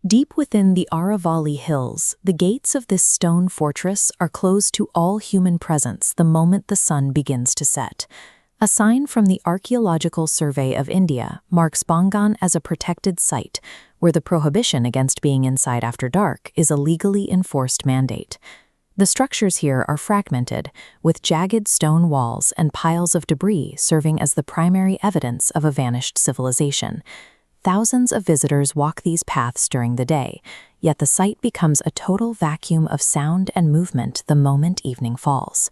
Deep within the Aravalli Hills, the gates of this stone fortress are closed to all human presence the moment the sun begins to set. A sign from the Archaeological Survey of India marks Bhangarh as a protected site, where the prohibition against being inside after dark is a legally enforced mandate. The structures here are fragmented, with jagged stone walls and piles of debris serving as the primary evidence of a vanished civilization. Thousands of visitors walk these paths during the day, yet the site becomes a total vacuum of sound and movement the moment evening falls.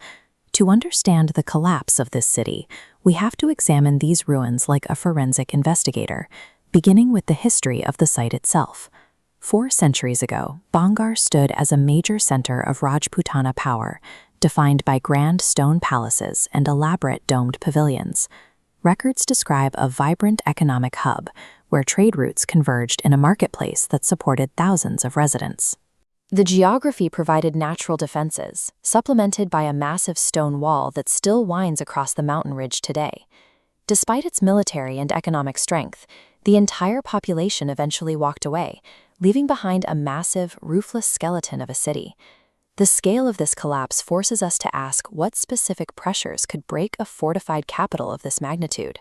To understand the collapse of this city, we have to examine these ruins like a forensic investigator, beginning with the history of the site itself. 4 centuries ago, Bhangarh stood as a major center of Rajputana power, defined by grand stone palaces and elaborate domed pavilions. Records describe a vibrant economic hub, where trade routes converged in a marketplace that supported thousands of residents. The geography provided natural defenses, supplemented by a massive stone wall that still winds across the mountain ridge today. Despite its military and economic strength, the entire population eventually walked away, leaving behind a massive, roofless skeleton of a city. The scale of this collapse forces us to ask what specific pressures could break a fortified capital of this magnitude.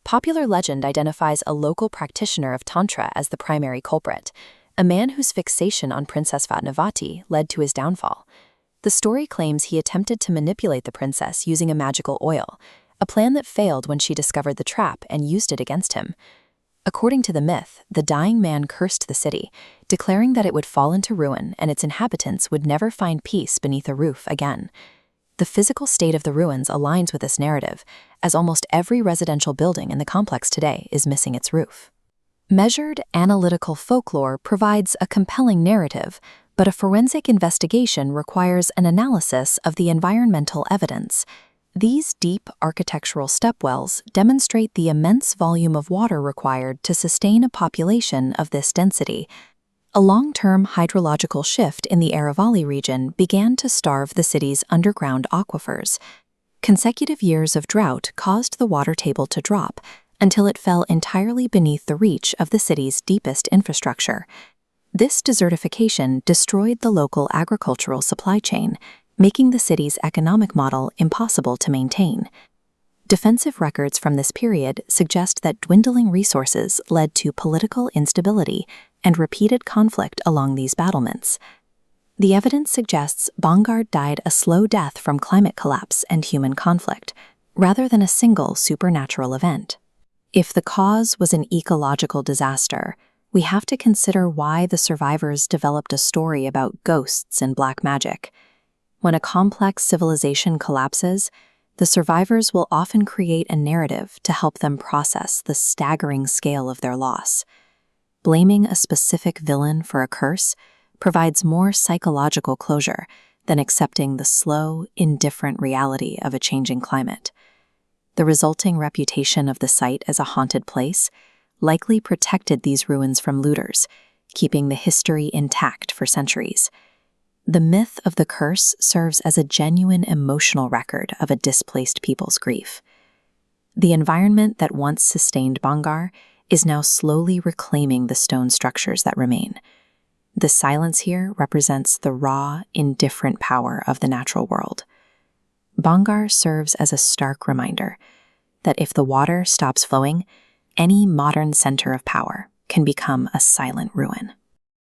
Popular legend identifies a local practitioner of Tantra as the primary culprit, a man whose fixation on Princess Vatnavati led to his downfall. The story claims he attempted to manipulate the princess using a magical oil, a plan that failed when she discovered the trap and used it against him. According to the myth, the dying man cursed the city, declaring that it would fall into ruin and its inhabitants would never find peace beneath a roof again. The physical state of the ruins aligns with this narrative, as almost every residential building in the complex today is missing its roof. Measured, analytical folklore provides a compelling narrative, but a forensic investigation requires an analysis of the environmental evidence. These deep architectural stepwells demonstrate the immense volume of water required to sustain a population of this density. A long-term hydrological shift in the Aravalli region began to starve the city's underground aquifers. Consecutive years of drought caused the water table to drop until it fell entirely beneath the reach of the city's deepest infrastructure. This desertification destroyed the local agricultural supply chain, making the city's economic model impossible to maintain. Defensive records from this period suggest that dwindling resources led to political instability and repeated conflict along these battlements. The evidence suggests Bhangarh died a slow death from climate collapse and human conflict, rather than a single supernatural event. If the cause was an ecological disaster, we have to consider why the survivors developed a story about ghosts and black magic. When a complex civilization collapses, the survivors will often create a narrative to help them process the staggering scale of their loss. Blaming a specific villain for a curse provides more psychological closure than accepting the slow, indifferent reality of a changing climate. The resulting reputation of the site as a haunted place likely protected these ruins from looters, keeping the history intact for centuries. The myth of the curse serves as a genuine emotional record of a displaced people's grief. The environment that once sustained Bhangarh is now slowly reclaiming the stone structures that remain. The silence here represents the raw, indifferent power of the natural world. Bhangarh serves as a stark reminder that if the water stops flowing, any modern center of power can become a silent ruin.